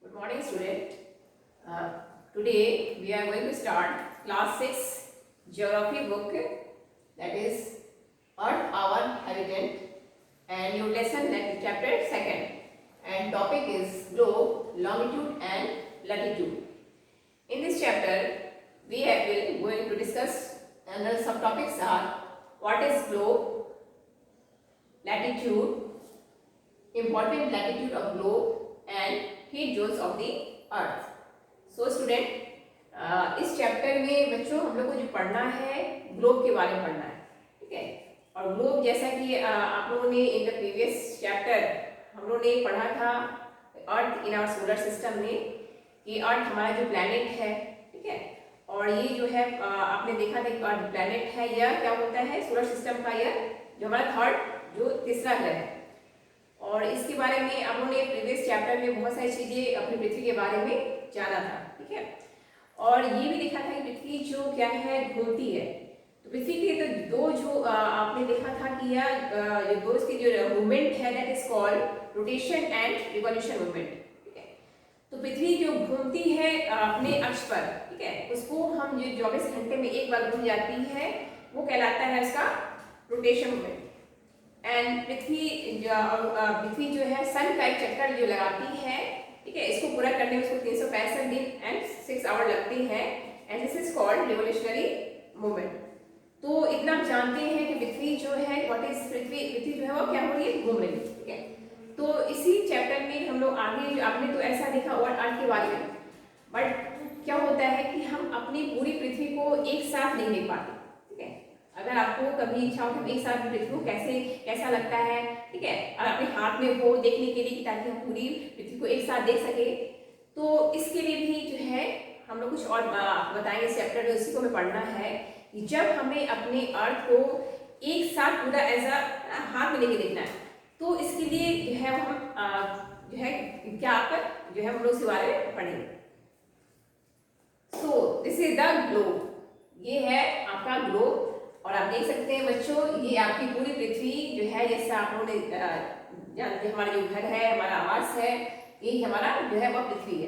Good morning, student. Today we are going to start class 6 geography book, that is Earth our habitant, and your lesson that chapter 2nd, and topic is globe, longitude and latitude. In this chapter we will going to discuss another subtopics are what is globe, latitude, important latitude of globe and heat zones of the earth. So student, इस chapter में बच्चों हम लोग को जो पढ़ना है globe के बारे में पढ़ना है, ठीक है. और ग्लोब जैसा कि आप लोगों ने इन द प्रीवियस चैप्टर हम लोगों ने पढ़ा था अर्थ इन आवर सोलर सिस्टम में कि अर्थ हमारा जो प्लैनेट है, ठीक है. और ये जो है आपने देखा था कि अर्थ प्लैनेट है, यह क्या होता है सोलर सिस्टम का यह जो हमारा थर्ड जो तीसरा ग्रह है. और इसके बारे में आप लोगों ने प्रीवियस चैप्टर में बहुत सारी चीजें अपनी पृथ्वी के बारे में जाना था, ठीक है. और ये भी देखा था कि पृथ्वी जो क्या है घूमती है. तो पृथ्वी के तो दो जो आपने देखा था कि यह दो इसकी जो मूवमेंट है that is called rotation and revolution movement, ठीक है. तो पृथ्वी जो घूमती है अपने अक्ष पर, ठीक है, उसको हम जो 24 घंटे में एक बार घूम जाती है वो कहलाता है उसका रोटेशन मूवमेंट. एंड पृथ्वी जो है सन का एक चक्कर जो लगाती है, ठीक है, इसको पूरा करने में उसको 365 दिन एंड 6 आवर लगते हैं and this is called revolutionary movement. तो इतना आप जानते हैं कि पृथ्वी जो है व्हाट इज पृथ्वी जो है वो क्या हो रही है घूम रही है, ठीक है. तो इसी चैप्टर में हम लोग आगे आपने तो ऐसा देखा और अर्थ के बारे में, बट क्या होता है कि हम अपनी पूरी पृथ्वी को एक साथ नहीं देख पाते, ठीक है. अगर आपको कभी इच्छा हो कि हम एक साथ पृथ्वी को कैसा लगता है, ठीक है, और अपने हाथ में हो देखने के लिए ताकि हम पूरी पृथ्वी को एक साथ देख सके, तो इसके लिए भी जो है हम लोग कुछ और बताएंगे इस चैप्टर में. उसी को हमें पढ़ना है कि जब हमें अपने अर्थ को एक साथ पूरा एज अ हाथ में लेके देखना है, तो इसके लिए जो है हम जो है क्या पर जो है हम लोग इसके बारे में पढ़ेंगे. So this is the globe, ये है आपका ग्लोब. और आप देख सकते हैं बच्चों ये आपकी पूरी पृथ्वी जो है जैसा आप लोगों ने जानते हैं हमारा जो घर है हमारा आवास है ये हमारा जो है वह पृथ्वी है.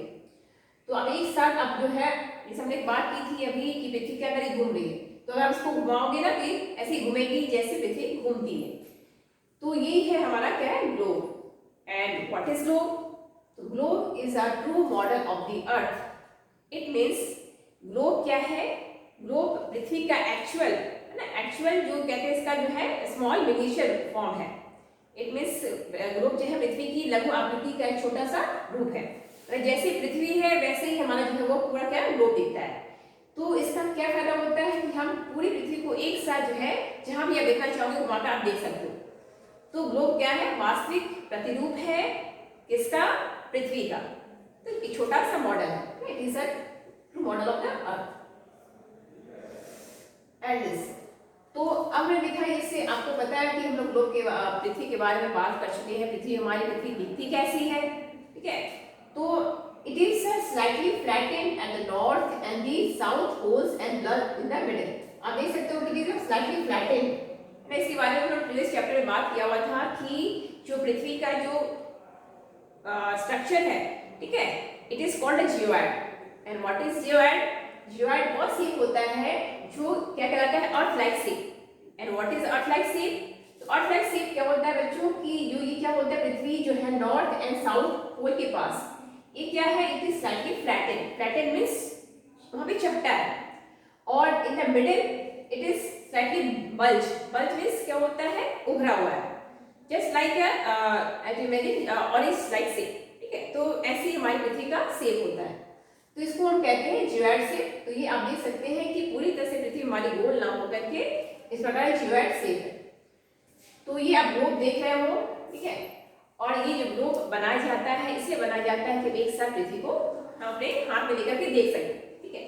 तो अब एक साथ अब जो है जैसे हमने एक बात की थी अभी कि पृथ्वी क्या करें घूम रही है, तो अगर आप इसको घुमाओगे ना तो ऐसी घूमेगी जैसे पृथ्वी घूमती है. तो ये है हमारा क्या है globe. And what is globe? तो globe is a true model of the earth. It means globe क्या है, ग्लोब पृथ्वी का एक्चुअल जो कहते हैं इसका जो है स्मॉल मिनिएचर फॉर्म है. इट मीन्स ग्लोब जो है पृथ्वी की लघु आकृति का एक छोटा सा रूप है. जैसे पृथ्वी है वैसे ही हमारा जो है वो पूरा क्या ग्लोब दिखता है. तो इसका क्या फायदा होता है कि हम पूरी पृथ्वी को एक साथ जो है जहां भी आप देखना चाहोगे वहां पर आप देख सकते हो. तो ग्लोब क्या है वास्तविक प्रतिरूप है किसका, पृथ्वी का. तो एक छोटा सा मॉडल है, it is a model of the earth. And this तो अब मैंने देखा इससे आपको पता है कि हम लोग ग्लोब के पृथ्वी के बारे में बात कर चुके हैं. हमारी पृथ्वी दिखती कैसी है, ठीक है. तो it is slightly flattened at the north and the south poles and bulge in the middle. आप देख सकते हो कि इट इज स्लाइटली फ्लैटेंड. मैं इसके बारे में प्रीवियस चैप्टर में बात किया हुआ था कि जो पृथ्वी का जो स्ट्रक्चर है, ठीक है, it is called a geoid. And what is geoid? Geoid वो शेप होता है जो क्या कहलाता है earth like shape. And what is earth like shape? तो अर्थ लाइक शेप क्या होता है बच्चों की जो ये क्या होता है पृथ्वी जो है नॉर्थ एंड साउथ पोल के पास ये क्या है it is slightly flattened. Flattened means वहां पे चपटा है. और in the middle it is slightly bulge. Bulge means क्या होता है उभरा हुआ है, just like as you imagine orange like shape, ठीक है. तो ऐसी हमारी पृथ्वी का शेप होता है. तो इसको हम कहते हैं जियोइड शेप. तो ये आप देख सकते हैं कि पूरी तरह से पृथ्वी हमारी गोल ना होकर के इस प्रकार जियोइड शेप है. तो ये आप ग्लोब देख रहे हो, ठीक है. और ये जो ग्लोब बनाया जाता है इसलिए बनाया जाता है कि एक साथ पृथ्वी को हम अपने हाथ में लेकर के देख सकें, ठीक है.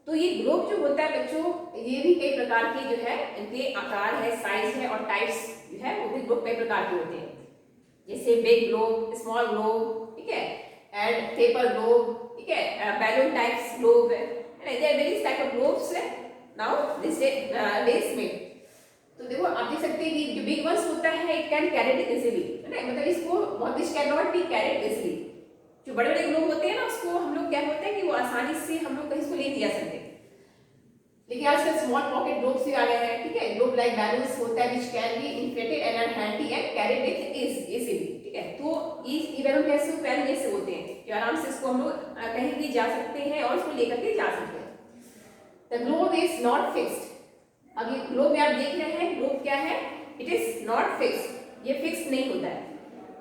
तो ये ग्लोब जो होता है बच्चों ये भी कई प्रकार के जो है इनके आकार है, साइज है और टाइप्स जो है वो भी ग्लोब कई प्रकार के होते हैं. जैसे बिग ग्लोब, स्मॉल ग्लोब, ठीक है, एंड पेपर ग्लोब, ठीक है, balloon types globe, there are various type of globes now this days में. तो देखो आप देख सकते हैं कि जो बिग वंस होता है इट कैन कैरीड इजीली, मतलब इसको this can not be carried easily. जो बड़े बड़े क्या होता है कि वो आसानी से हम लोग कहीं इसको ले नहीं जा सकते, लेकिन आजकल स्मॉल पॉकेट ग्लोब्स भी आ गए हैं, ठीक है। ग्लोब लाइक बैलून्स होता है which can be inflated and are handy and carried with easily, ठीक है। तो ये बैलून कैसे पहले जैसे होते हैं जो आराम से इसको हम लोग कहीं भी जा सकते हैं और इसको लेकर के जा सकते हैं। The globe is not fixed. अब ये ग्लोब में आप देख रहे हैं, ग्लोब क्या है, इट इज नॉट फिक्स्ड, ये फिक्स नहीं होता है।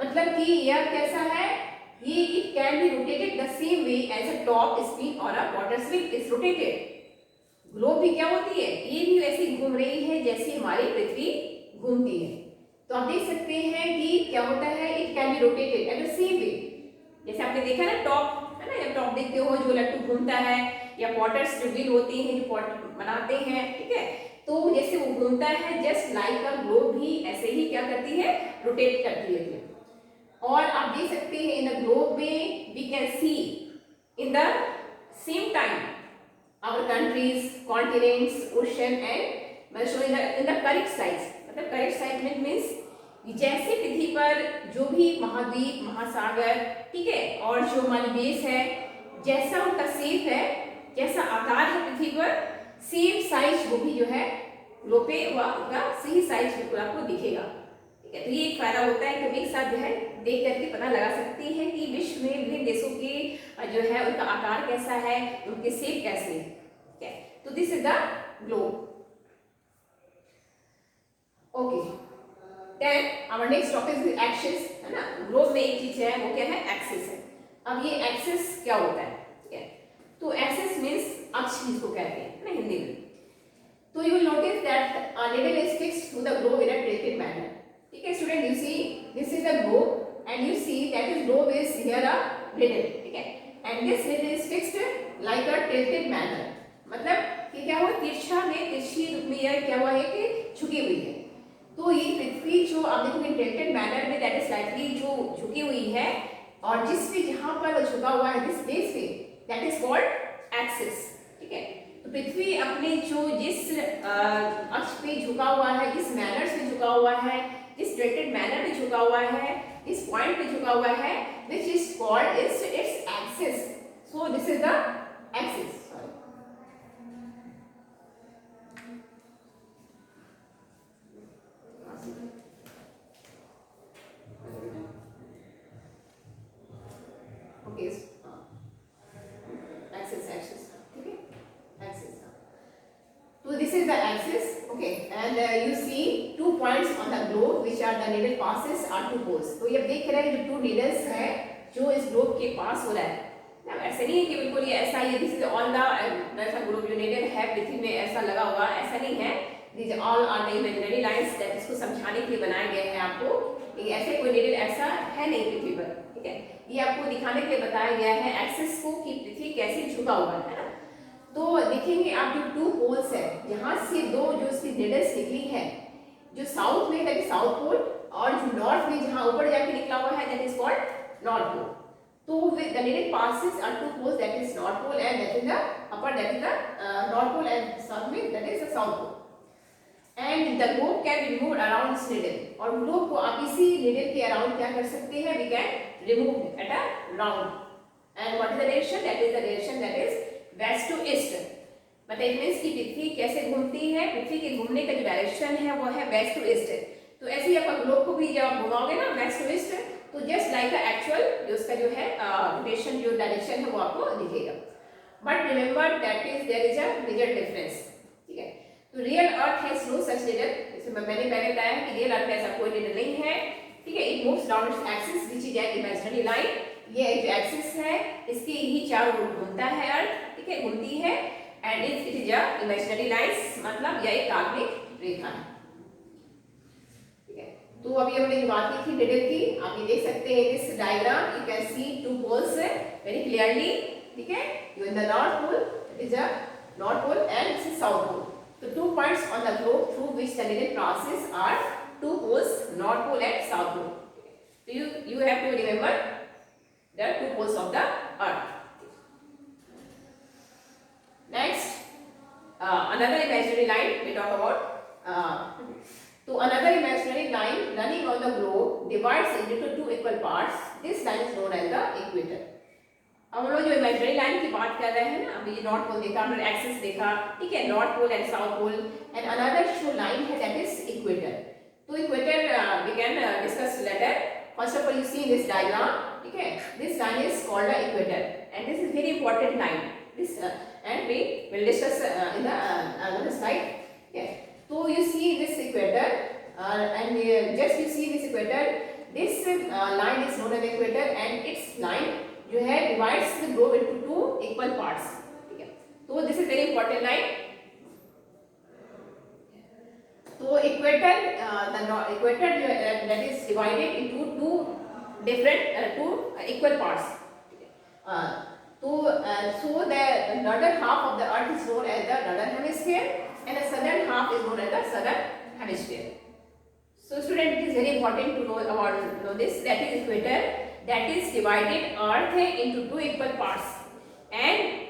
मतलब कि यह कैसा है, ये it can be rotated the same way as a top spring और a water spring is rotated. Globe भी क्या होती है, ये भी वैसे घूम रही है जैसे हमारी पृथ्वी घूमती है। तो आप देख सकते हैं कि क्या होता है, it can be rotated at the same वे। जैसे आपने देखा ना टॉप, है ना, जब टॉप देखते हो जो लट्टू घूमता है, या पॉटर्स जो व्हील होती हैं जो पॉट बनाते हैं, ठीक है, तो जैसे वो घूमता है, जस्ट लाइक अ ग्लोब भी ऐसे ही क्या करती है, रोटेट करती है। और आप देख सकते हैं इन द ग्लोब में we can see in the same time our countries, continents, ocean and in the correct size, मतलब correct size means जैसे पृथ्वी पर जो भी महाद्वीप, महासागर, ठीक है, और जो हमारे देश है, जैसा उनका शेप है, जैसा आकार है पृथ्वी पर, सेम साइज वो भी जो है ग्लोब पे उनका सही साइज बिल्कुल आपको दिखेगा, ठीक है। तो ये एक फायदा होता है कि हम एक साथ जो है देख करके पता लगा सकते हैं कि विश्व में विभिन्न देशों के जो है उनका आकार कैसा है, उनके शेप कैसे है, ठीक है। तो this is the globe. Okay, then our next topic is axis, है ना। ग्लोब में एक चीज है, वो क्या है, एक्सिस है। अब ये एक्सिस क्या होता है, ठीक है। तो एक्सिस मींस अक्ष जिसको कहते हैं ना हिंदी में। तो you will notice that a needle is fixed to the globe in a tilted manner, ठीक है student. You see this is the globe and you see that this globe is here a needle, ठीक है, and this needle is fixed like a tilted manner, मतलब कि क्या हुआ, तिरछा में, तिरछी रूप में यह क्या हुआ है कि झुकी हुई है। तो ये पृथ्वी जो आप देखोगे टिल्टेड मैनर में, दैट इज स्लाइटली जो झुकी हुई है, और जिस पे जहां पर वो झुका हुआ है दिस बेस पे, दैट इज कॉल्ड एक्सिस, ठीक है। तो पृथ्वी अपने जो जिस अक्ष पे झुका हुआ है, जिस मैनर से झुका हुआ है, जिस टिल्टेड मैनर में झुका हुआ है, इस पॉइंट पे झुका हुआ है, which is called its axis. So this is the axis. Sorry. Okay. Axis. ठीक है, axis. So this is the axis. Okay, and you see two points on the globe which are the needle passes are two poles. तो ये देख रहे हैं जो two needles है जो इस ग्लोब के पास हो रहा है ना। ऐसा नहीं है कि बिल्कुल ये ऐसा ही दिस इज ऑन द ऐसा ग्लोब जो needle है पृथ्वी में ऐसा लगा हुआ, ऐसा नहीं है। These all are the imaginary lines that इसको समझाने के लिए बनाए गए हैं आपको, लेकिन ऐसे कोई needle ऐसा है नहीं पृथ्वी पर, ठीक है। ये आपको दिखाने के लिए बताया गया है एक्सिस को कि पृथ्वी कैसे झुका हुआ है ना। तो देखेंगे आप जो टू पोल्स है, यहाँ से दो जो इसकी निडल्स निकली है, जो साउथ में दैट इज साउथ पोल, और जो नॉर्थ में जहाँ ऊपर जाके निकला हुआ है that is called north pole. तो with the needle passes are two poles that is north pole and that is the upper that is the north pole, and south में that is the south pole. And the globe can be removed around this needle, और globe को आप इसी needle के around क्या कर सकते हैं, we can remove at a round. And what is the direction, that is the direction that is west to east, मतलब इट मींस कि पृथ्वी कैसे घूमती है, पृथ्वी के घूमने का जो डायरेक्शन है वो है वेस्ट टू ईस्ट। तो ऐसे ही आप ग्लोब को भी जब आप घुमाओगे ना वेस्ट टू ईस्ट, तो जस्ट लाइक द एक्चुअल जो उसका जो है रोटेशन जो डायरेक्शन है वो आपको दिखेगा। But remember that is there is a major difference, ठीक है। तो real earth has no such needle, जैसे मैंने पहले बताया कि रियल अर्थ में ऐसा कोई निडल नहीं है, ठीक है। It moves down its axis which is an imaginary line, ये जो एक्सिस है इसके ही चारों ओर घूमता है अर्थ, ठीक है, घूमती है, and it is a imaginary lines, मतलब यह एक काल्पनिक रेखा है, ठीक है। तो अभी हमने जो बात की थी निडल की, आप ये देख सकते हैं this diagram, you can see two poles very clearly, ठीक है। You in the north pole, it is a north pole and this is south pole. So 2 points on the globe through which the needle passes are 2 poles, North Pole and South Pole. So you have to remember the 2 poles of the Earth. Next, another imaginary line we talk about. So another imaginary line running on the globe divides into 2 equal parts. This line is known as the equator. अब हम लोग जो imaginary line की बात कर रहे हैं ना, अभी नॉर्थ पोल देखा हमने, एक्सिस देखा, ठीक है, north pole and south pole, and another जो लाइन है दैट इज इक्वेटर. तो equator we can discuss later. First of all you see this diagram, ठीक है, this line is called the equator and this is very important line. This and we will discuss in the another slide. Okay, so you see this equator and just you see this equator, this line is known as equator and its line जो है divides the globe into two equal parts. ठीक है, तो this is very important line. तो equator the equator that is divided into two different two equal parts. So the northern half of the earth is known as the northern hemisphere and the southern half is known as the southern hemisphere. So student, it is very important to know this, that is equator that is divided earth into two equal parts and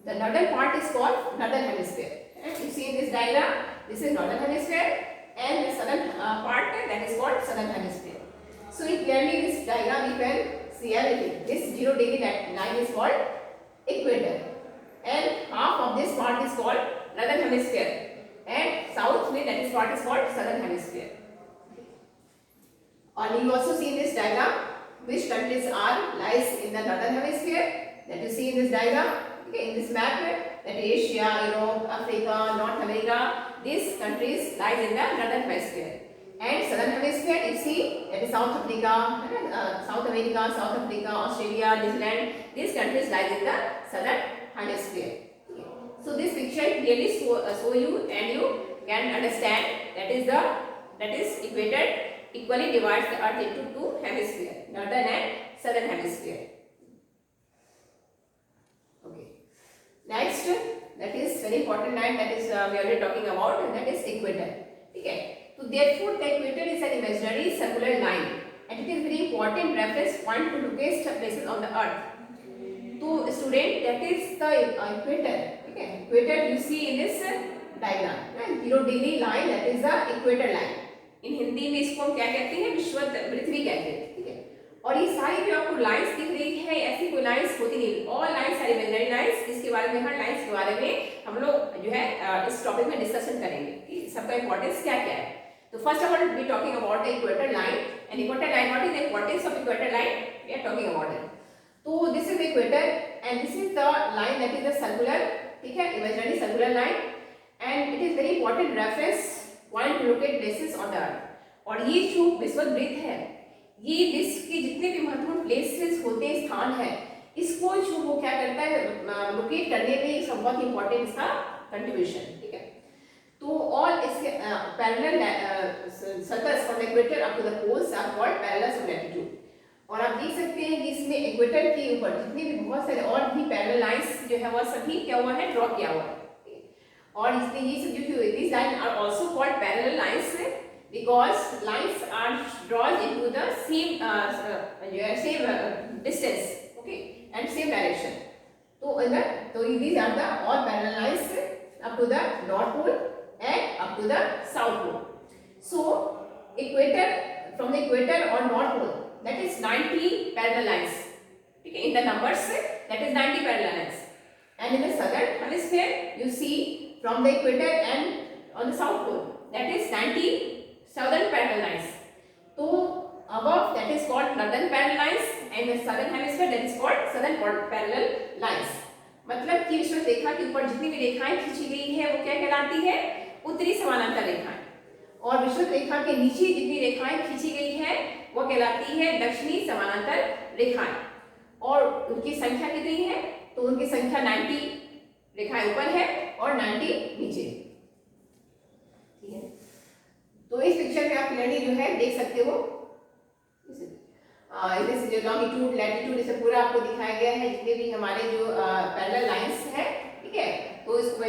the northern part is called northern hemisphere. And you see in this diagram, this is northern hemisphere and the southern part that is called southern hemisphere. So clearly this diagram you can see everything. This 0 degree line is called equator and half of this part is called northern hemisphere and south में that is part is called southern hemisphere. And you also see in this diagram which countries are lies in the northern hemisphere, that you see in this diagram. Okay, in this map that Asia, Europe, Africa, North America, these countries lies in the northern hemisphere. And southern hemisphere you see that is South Africa, South America, South Africa, Australia, New Zealand. These countries lies in the southern hemisphere. So this picture clearly show you and you can understand that is equator equally divides the earth into two hemisphere, northern and southern hemisphere. Okay. Next, that is very important line that is we are already talking about, and that is equator. Okay. So therefore the equator is an imaginary circular line and it is very important reference point to locate places on the earth. So student, that is the equator. Okay, equator you see in this diagram, right? 0 degree line that is the equator line. इन हिंदी में इसको हम क्या कहते हैं, विषुवत पृथ्वी कहते हैं. ठीक है, और ये सारी जो आपको लाइंस दिख रही है ऐसी कोई लाइंस होती नहीं, all lines are imaginary lines. इसके बारे में, हर लाइंस के बारे में हम लोग जो है इस टॉपिक में डिस्कशन करेंगे कि सबका इंपॉर्टेंस क्या क्या है. तो first of all we talking about the equator line and equator line, what is the importance of equator line, we are talking about it. तो this is equator and this is the line that is the circular, ठीक है, imaginary circular line and it is very important reference point to locate places on the earth. और ये जो विषुवत वृत्त है, ये विश्व के जितने भी महत्वपूर्ण प्लेसेस होते हैं, स्थान है, इसको जो वो क्या करता है लोकेट करने में इसका बहुत इंपॉर्टेंट इसका कंट्रीब्यूशन. ठीक है, तो ऑल इसके parallel circles from the equator up to the poles are called parallels of latitude. और आप देख सकते हैं कि इसमें इक्वेटर के ऊपर जितने भी बहुत सारे और भी पैरेलल लाइंस जो है वह सभी क्या हुआ है, ड्रॉ किया हुआ है. और इसमें ये सब जो this line are also called parallel lines because lines are drawn into the same distance, okay, and same direction. So these are the all parallel lines up to the north pole and up to the south pole. So equator, from the equator or north pole, that is 90 parallel lines. Okay, in the numbers that is 90 parallel lines. And in the southern hemisphere you see from the equator and on the south pole that is 90 southern parallel lines. So above that is called northern parallel lines and the southern hemisphere that is called southern parallel lines. मतलब कि विषुवत रेखा के ऊपर जितनी भी रेखाएं खींची गई है वो क्या कहलाती है, उत्तरी समानांतर रेखाएं. और विषुवत रेखा के नीचे जितनी रेखाएं खींची गई है वो कहलाती है दक्षिणी समानांतर रेखाएं. और उनकी संख्या कितनी है, तो उनकी संख्या 90 रेखाएं ऊपर है और 90 नीचे. ठीक है, तो इस पिक्चर में आप क्लियरली जो है देख सकते हो, इस जो लॉन्गिट्यूड लैटिट्यूड इसे पूरा आपको दिखाया गया है जितने भी हमारे जो पैरेलल लाइंस है. ठीक है, तो इसको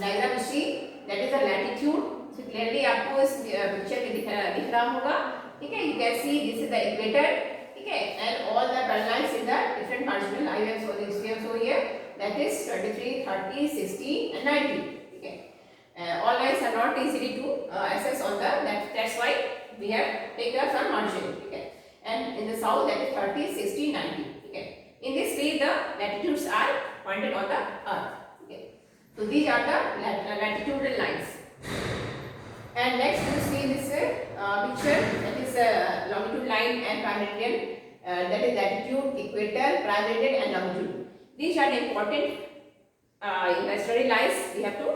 diagram see that is the latitude. So clearly आपको इस पिक्चर में दिख रहा होगा. ठीक है, you can see this is the equator. ठीक है, and all the parallel lines in the different marginal I have shown this we have shown here that is 23, 30, 60 and 90. All lines are not easily to access on the that's why we have taken some margin. Okay, and in the south that is 30, 60, 90. Okay, latitudes are pointed on the earth. Okay, so these are the latitudinal lines. And next you see this picture, that is longitude line and prime meridian, that is latitude, equator, prime meridian and longitude. These are the important study lines we have to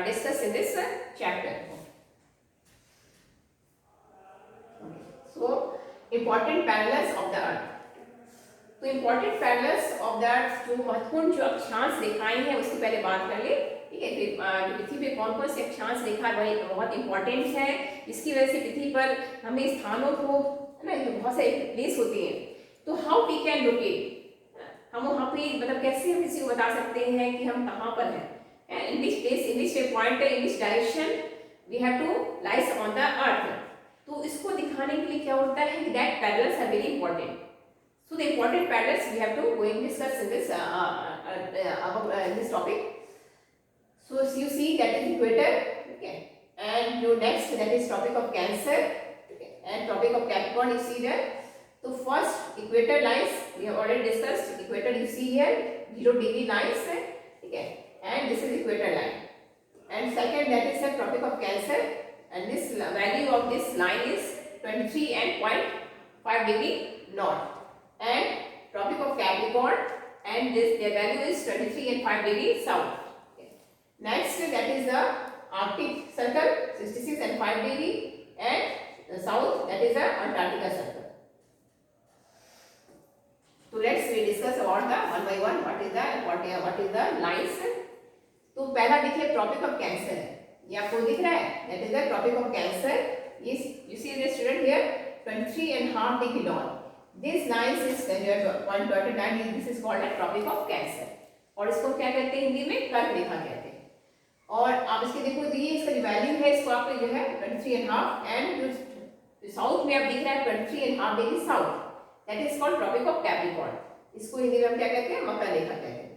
discuss in this chapter. So important parallels of the earth. तो important parallels of that, जो महत्वपूर्ण जो अक्षांश रेखाएं हैं उसकी पहले बात कर ले, ठीक है। फिर जो पृथ्वी पे कौन कौन से अक्षांश रेखा वही बहुत इंपॉर्टेंट है, जिसकी वजह से पृथ्वी पर हमें स्थानों को, है ना, बहुत सारे प्लेस होते हैं, तो हाउ वी कैन लोकेट, हम वहाँ पे मतलब कैसे हम किसी को बता सकते हैं कि हम कहाँ पर हैं, in which place, in which point, in which direction we have to lies on the earth. तो इसको दिखाने के लिए क्या होता है कि that parallels are very important. So the important parallels we have to go and discuss in this this topic. So you see that is equator, okay, and your next that is tropic of Cancer, okay, and tropic of Capricorn you see there. So first equator lines we have already discussed. Equator you see here 0-degree lines, okay, and this is equator line. And second that is the tropic of Cancer, and this value of this line is 23.5 degree north. And tropic of Capricorn, and this their value is 23.5 degree south. Okay. Next that is the Arctic circle 66.5 degree, and the south that is the Antarctica circle. So let's we discuss about the one by one what is the lines. तो पहला देखिए tropic of cancer है, ये आपको दिख रहा है, that is the tropic of Cancer. Is you see the student here 23.5 degree north. This line is one dotted line. This is called a tropic of Cancer. और इसको क्या कहते हैं हिंदी में, कर्क रेखा कहते हैं. और आप इसके देखो तो ये इसका जो वैल्यू है इसको आपको जो है 23.5, एंड जो साउथ में आप दिख रहा है 23.5 degree south, that is called tropic of Capricorn. इसको हिंदी में हम क्या कहते हैं, मकर रेखा कहते हैं.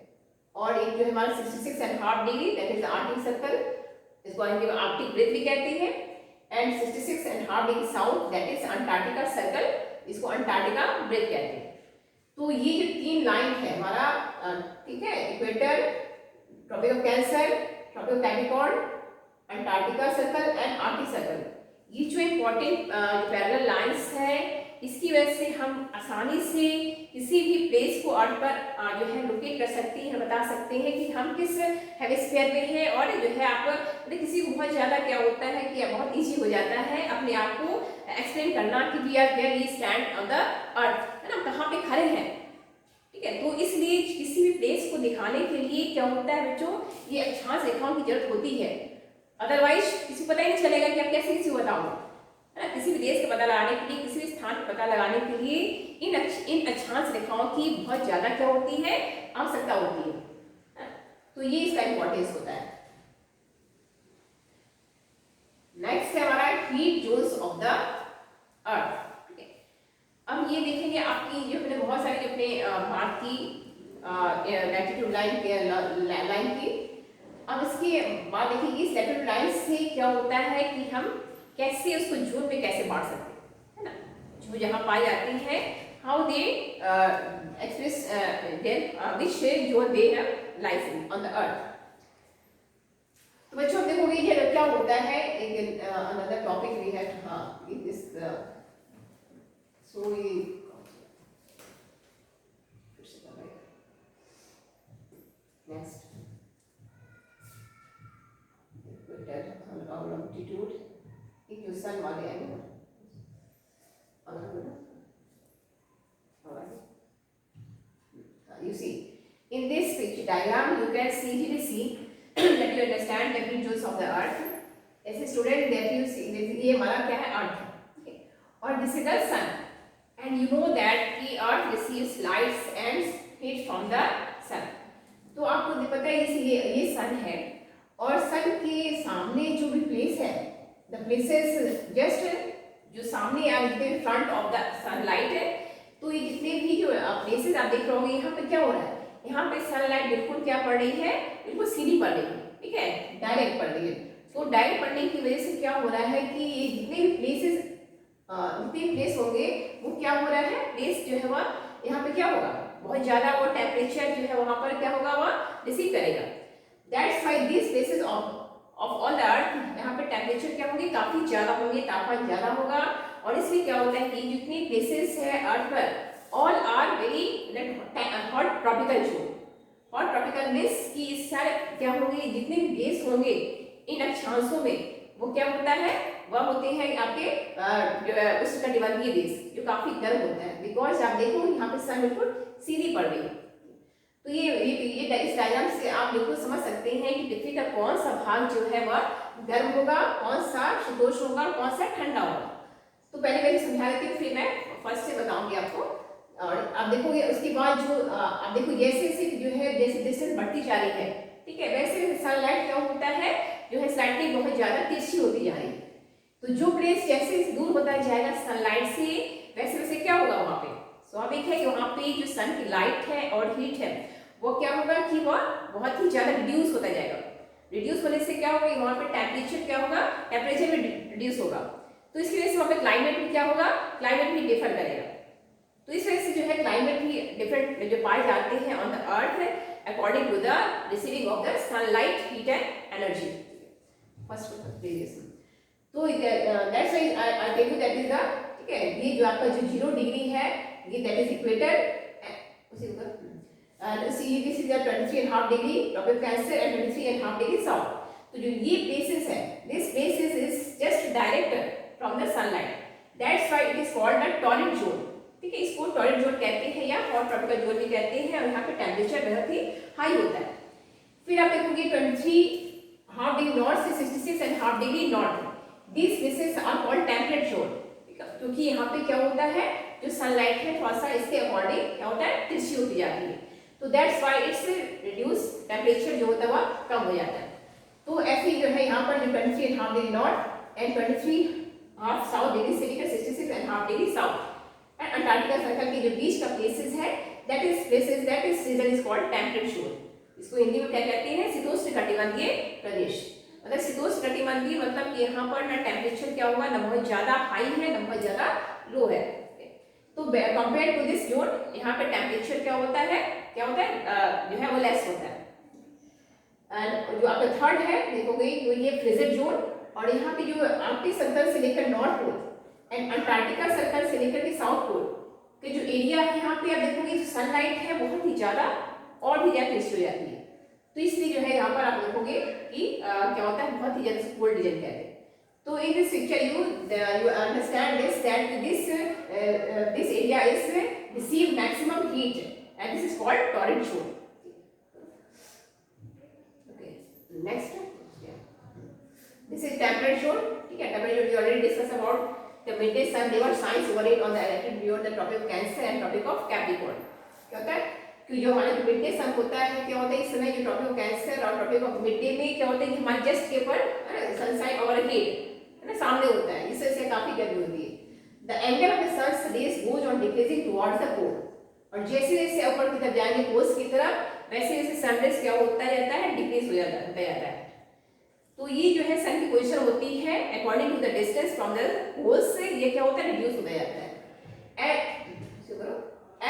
और एक जो है हमारा 66.5 degree that is Arctic circle, इसको हिंदी में आर्कटिक वृत्त भी कहते हैं. And 66.5 degree south that is Antarctica circle, इसको अंटार्कटिका वृत्त कहते हैं. तो ये जो तीन लाइन है हमारा, ठीक है, equator, tropic of Cancer, tropic of Capricorn, Antarctica circle and Arctic circle, ये जो इम्पोर्टेंट पैरेलल लाइंस है, इसकी वजह से हम आसानी से किसी भी प्लेस को अर्थ पर जो है लोकेट कर सकते हैं, बता सकते हैं कि हम किस हेमिस्फीयर में हैं. और जो है आप किसी को बहुत ज़्यादा क्या होता है कि बहुत इजी हो जाता है अपने आप को एक्सप्लेन करना कि we are where we stand on the earth, है ना, कहाँ पे खड़े हैं, ठीक है. तो इसलिए किसी भी प्लेस को दिखाने के लिए क्या होता है बच्चों, ये अक्षांश रेखाओं की जरूरत होती है. अदरवाइज किसी को पता ही नहीं चलेगा कि आप कैसे किसी को बताओ, है ना. किसी भी देश का पता लगाने के लिए, किसी भी स्थान का पता लगाने के लिए इन अक्षांश रेखाओं की बहुत ज़्यादा क्या होती है, आवश्यकता होती है. तो ये इसका इंपॉर्टेंस होता है. नेक्स्ट है हमारा हीट जोन्स ऑफ द अर्थ. अब ये देखेंगे आपकी जो अपने बहुत सारे जो अपने भारत की लैटिट्यूड लाइन की. अब इसके बाद देखिए इस लैटिट्यूड लाइन से क्या होता है कि हम कैसे उसको जोन में कैसे बांट सकते हैं, है ना. जो जहाँ पाई जाती है, how they express there which zone they lies on the earth. तो बच्चों देखोगे ये क्या होता है, एक अनदर टॉपिक वी हैव, हाँ दिस सो ये नेक्स्ट लॉन्गिट्यूड, एक जो सन वाले हैं ना, you see in this picture diagram you can easily see that you understand the regions of the earth. as a student that you see ये हमारा क्या है, अर्थ है, okay? और this is the sun, and you know that the earth receives lights and heat from the sun. तो आपको पता है ये सन है, और सन के सामने जो भी प्लेस है, द प्लेसेस जस्ट जो सामने आप देखते हैं फ्रंट ऑफ द सनलाइट है. तो ये जितने भी जो प्लेसेस आप देख रहे होंगे, यहाँ पे क्या हो रहा है, यहाँ पे सनलाइट बिल्कुल क्या पड़ रही है, बिल्कुल सीधी पड़ रही है, ठीक है, डायरेक्ट पड़ रही है. तो डायरेक्ट पड़ने की वजह से क्या हो रहा है कि जितने भी प्लेसेस जितने प्लेस होंगे वो क्या हो रहा है, प्लेस जो है वह यहाँ पे क्या होगा, बहुत ज्यादा वो टेम्परेचर जो है वहां पर क्या होगा, वह रिसीव करेगा। That's why this places of all the earth, यहाँ पे टेम्परेचर क्या होंगे, काफी ज्यादा होंगे, तापमान ज्यादा होगा। और इसलिए क्या होता है कि जितनी प्लेसेस है अर्थ पर, all are very hot tropical zone. Hot tropical means कि इस सारे क्या होंगे, जितने भी देश होंगे इन अक्षांशों में, वो क्या होता है, वह होते हैं आपके उष्णकटिबंधीय देश जो काफी गर्म होता है। बिकॉज आप देखो यहाँ पे सन बिल्कुल सीधी पड़ रही है। तो ये इस डायग्राम से आप बिल्कुल समझ सकते हैं कि पृथ्वी का कौन सा भाग जो है वह गर्म होगा, कौन सा शीतोष्ण होगा, कौन सा ठंडा होगा। तो पहले मैं समझा देती हूँ, फिर मैं फर्स्ट से बताऊंगी आपको। और आप देखोगे उसके बाद जो आप देखो जैसे जैसे जो है जैसे डिस्टेंस बढ़ती जा रही है, ठीक है, वैसे सनलाइट क्या होता है जो है स्लाइटली बहुत ज्यादा तिरछी होती जा रही है। तो जो प्लेस जैसे दूर होता जाएगा सनलाइट से, वैसे वैसे क्या होगा वहां पे, स्वाभाविक है कि वहां पे जो सन की लाइट है और हीट है वो क्या होगा कि वह बहुत ही ज्यादा रिड्यूस होता जाएगा। रिड्यूस होने से क्या होगा, वहां पे टेम्परेचर क्या होगा, टेम्परेचर भी रिड्यूस होगा। तो इसकी वजह से वहां पे क्लाइमेट भी क्या होगा, क्लाइमेट भी डिफर करेगा। तो इस वजह से जो है क्लाइमेट भी डिफरेंट जो पाए जाते हैं on the earth according to the receiving of the sunlight, heat and energy. First previous तो that's why I tell you that is the, ठीक है, ये जो आपका जो 0 डिग्री है ये दैट इज इक्वेटर, उसी ऊपर see this is the 23.5 degree tropic cancer and 23.5 degree south। तो जो ये places है, this places is just direct from the sunlight, that's why it is called the torrid zone। ठीक है, इसको टॉरिड जोन कहते हैं या हॉट ट्रॉपिकल जोन भी कहते हैं। और यहाँ पे टेम्परेचर बहुत ही हाई होता है। फिर आप देखोगे 23.5 डिग्री नॉर्थ से 66.5 degree north, these places are called temperate zone, क्योंकि यहाँ पे क्या होता है जो सनलाइट है थोड़ा सा इसके अकॉर्डिंग क्या होता है, तिरछी होती जाती है। तो that's why it's reduce, temperature जो होता है वह कम हो जाता है। तो ऐसे जो है यहाँ पर जो 23.5 degree north and 23.5 south degree से लेकर 66.5 degree south and Antarctica circle के जो बीच का प्लेसेस है that is places that is region is called temperate zone. इसको हिंदी में क्या कहते हैं, शीतोष्ण कटिबंधीय प्रदेश। मतलब शीतोष्ण कटिबंधीय मतलब कि यहाँ पर ना टेम्परेचर क्या होगा, ना बहुत ज्यादा हाई है ना बहुत ज्यादा लो है। तो कंपेयर टू दिस जोन यहाँ पे टेम्परेचर क्या होता है जो है वो लेस होता है। एंड जो आपका थर्ड है देखोगे तो ये फ्रिजिड जोन, और यहाँ पे जो आर्कटिक सर्कल से लेकर north pole and Antarctica circle से लेकर के साउथ पोल के जो एरिया है यहाँ पे आप देखोगे सनलाइट है बहुत ही ज्यादा और भी ज्यादा तिरछी हो जाती है। तो इसलिए जो है यहाँ पर आप देखोगे कि क्या होता है, बहुत ही ज्यादा कोल्ड रीजन कहते हैं। So in this picture you understand this that this area is receive maximum heat and this is called torrid zone। Okay, next this is temperate zone। ठीक है, temperate zone we already discussed about the midday sun never shines over it on the latitude beyond the tropic of Cancer and tropic of Capricorn। क्या होता है कि जो हमारे midday सन होता है क्या होता है इस समय जो ट्रॉपिक ऑफ कैंसर और ट्रॉपिक ऑफ मिडडे में क्या होता है कि हमारे जस्ट के ऊपर सनसाइन ओवर हेड है ना सामने होता है, जिससे से काफी गर्मी होती है। The angle of the sun's rays goes on decreasing towards the pole, और जैसे जैसे ऊपर की तरफ जाएंगे पोल्स की तरफ वैसे वैसे सन रेज क्या होता जाता है, डिक्रीज हो जाता है। तो ये जो है सन की पोजीशन होती है according to the distance from the poles से ये क्या होता है, रिड्यूस होता जाता है।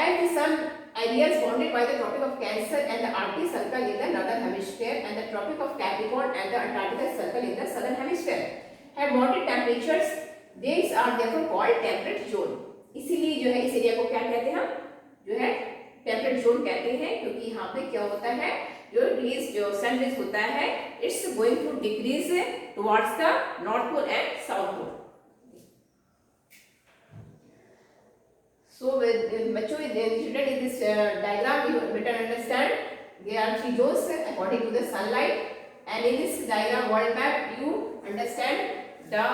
At the sun areas bounded by the Tropic of Cancer and the Arctic Circle in the northern hemisphere and the Tropic of Capricorn and the Antarctic Circle in the southern hemisphere have moderate temperatures, these are therefore called temperate zone। इसीलिए जो है इस area को क्या कहते हैं, हम जो है टेम्परेट जोन कहते हैं, क्योंकि यहाँ पे क्या होता है जो सन रेज होता है it's going to decrease towards the north pole and south pole. So बच्चों children in this diagram you better understand there are three zones according to the sunlight, and in this diagram world map you understand the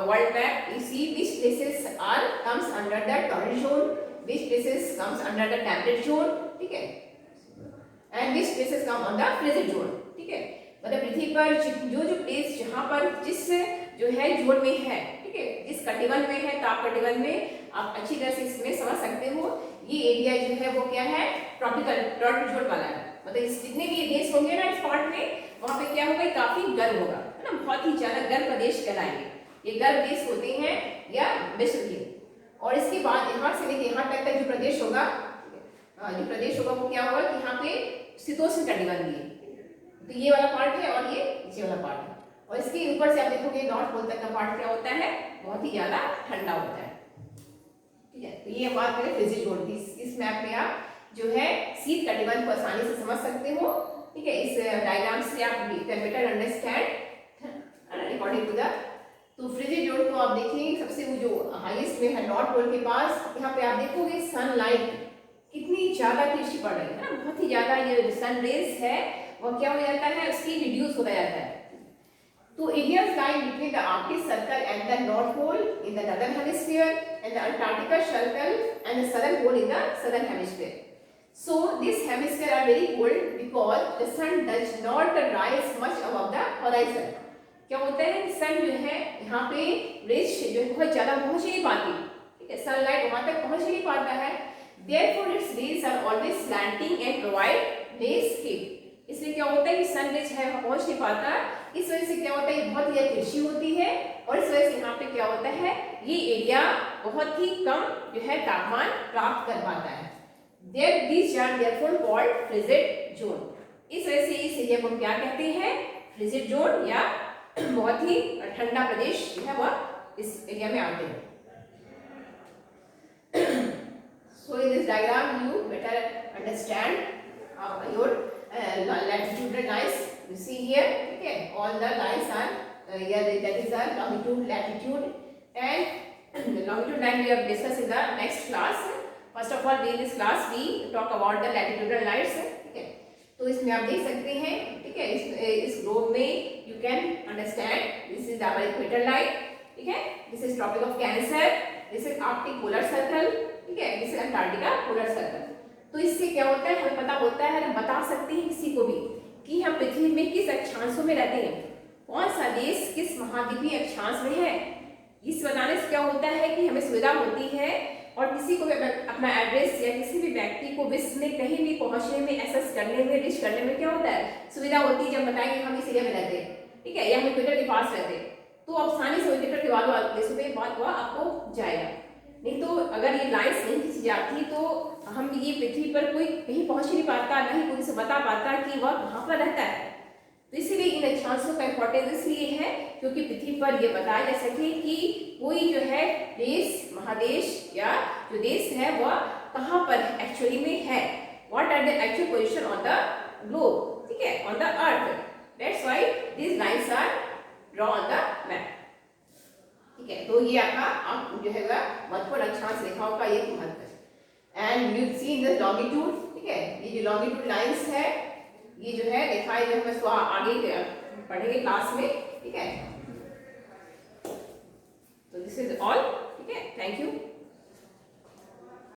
world map, you see which places are comes under the torrid zone, which places comes under the temperate zone, ठीक है, and which places come on the frigid zone। ठीक है, मतलब पृथ्वी पर जो place जहाँ पर जिस जो है जोन में है, ठीक है, जिस कटिबंध में है ताप कटिबंध में आप अच्छी तरह से इसमें समझ सकते हो ये एरिया जो है वो क्या है, ट्रॉपिकल टॉरिड जोन वाला है। मतलब जितने भी देश होंगे ना इस पार्ट में वहाँ पे क्या होगा, काफी गर्म होगा, है ना, बहुत ही ज्यादा गर्म प्रदेश कहलाएंगे ये। गर्म देश होते हैं या विश्व के। और इसके बाद यहाँ से लेकर यहाँ तक का जो प्रदेश होगा जो प्रदेश होगा वो क्या होगा कि यहाँ पे शीतोष्ण कटिबंधीय, तो ये वाला पार्ट है और ये नीचे वाला पार्ट है। और इसके ऊपर से आप देखोगे नॉर्थ पोल तक का पार्ट क्या होता है, बहुत ही ज्यादा ठंडा होता है। ठीक है, तो ये बात करें फ्रिजिड जोन की। इस मैप में आप जो है शीत कटिबंध को आसानी से समझ सकते हो। ठीक है, इस डायग्राम से आप can better understand according to the. तो फ्रिजिड जोन को आप देखेंगे सबसे वो जो हाईएस्ट में है नॉर्थ पोल के पास, यहाँ पे आप देखोगे सनलाइट कितनी ज्यादा तिरछी पड़ रही है ना, बहुत ही ज्यादा ये सन रेज है वो क्या हो जाता है, उसकी रिड्यूस हो जाता है। तो areas lying between the Arctic Circle and the North Pole in the northern hemisphere and the Antarctica Circle and the southern pole in the southern hemisphere. So this hemisphere are very cold because the sun does not rise much above the horizon. क्या होता है, सन जो है यहाँ पे raise जो बहुत ज्यादा पहुंच नहीं पाती, ठीक है, सनलाइट वहां तक पहुंच नहीं पाता है। Therefore its rays are always slanting and provide rays shade. इसलिए क्या होता है कि सन रेज है पहुंच नहीं पाता, इस वजह से क्या होता है बहुत ही तिरछी होती है और इस वजह से यहाँ पे क्या होता है ये एरिया बहुत ही कम जो है तापमान प्राप्त कर पाता है। These are therefore called frigid zone. इस वजह से इस एरिया को हम क्या कहते हैं, फ्रिजिड जोन या बहुत ही ठंडा प्रदेश जो है वह इस एरिया में आते हैं। So in this diagram you better understand your latitudinal lines. You see here, okay, all the lines are here, that is our longitude, latitude, and the longitude line we have discussed in the next class. First of all, in this class we talk about the latitudinal lines. ठीक है, तो इसमें आप देख सकते हैं, ठीक है, इस ग्लोब में you can understand this is our equator line, ठीक है, this is tropic of Cancer, this is Arctic polar circle, ठीक है, this is Antarctica polar circle. तो इससे क्या होता है, हमें पता होता है, हम बता सकते हैं किसी को भी कि हम पृथ्वी में किस अक्षांशों में रहते हैं, कौन सा देश किस महाद्वीपीय अक्षांश में है। इस बताने से क्या होता है कि हमें सुविधा होती है और किसी को भी अपना एड्रेस या किसी भी व्यक्ति को विश्व में कहीं भी पहुंचने में, एक्सेस करने में, रीच करने में क्या होता है, सुविधा होती है। जब बताएंगे हम इस एरिया में रहते हैं, ठीक है, या हम इक्वेटर के पास रहते हैं, तो आसानी से इक्वेटर के वालों देशों में बात हुआ आपको जाएगा। नहीं तो अगर ये लाइन्स नहीं खींची जाती तो हम ये पृथ्वी पर कोई कहीं पहुंच नहीं पाता, ना ही कोई से बता पाता कि वह कहाँ पर रहता है। तो इसीलिए इन अक्षांशों का इंपॉर्टेंस इसलिए है क्योंकि पृथ्वी पर यह बताया जा सके कि कोई जो है देश, महादेश या जो देश है वह कहाँ पर एक्चुअली में है, what are the actual position on the globe, ठीक है, on the earth. That's why these lines are draw on the map. ठीक है, तो ये आपका आप जो है महत्वपूर्ण अक्षांश रेखाओं का ये महत्व है। And you see in the longitude, ठीक है, ये जो लॉन्गिट्यूड लाइंस है ये जो है रेखाएं जो हम इसको आगे पढ़ेंगे क्लास में, ठीक है। तो दिस इज ऑल, ठीक है, थैंक यू।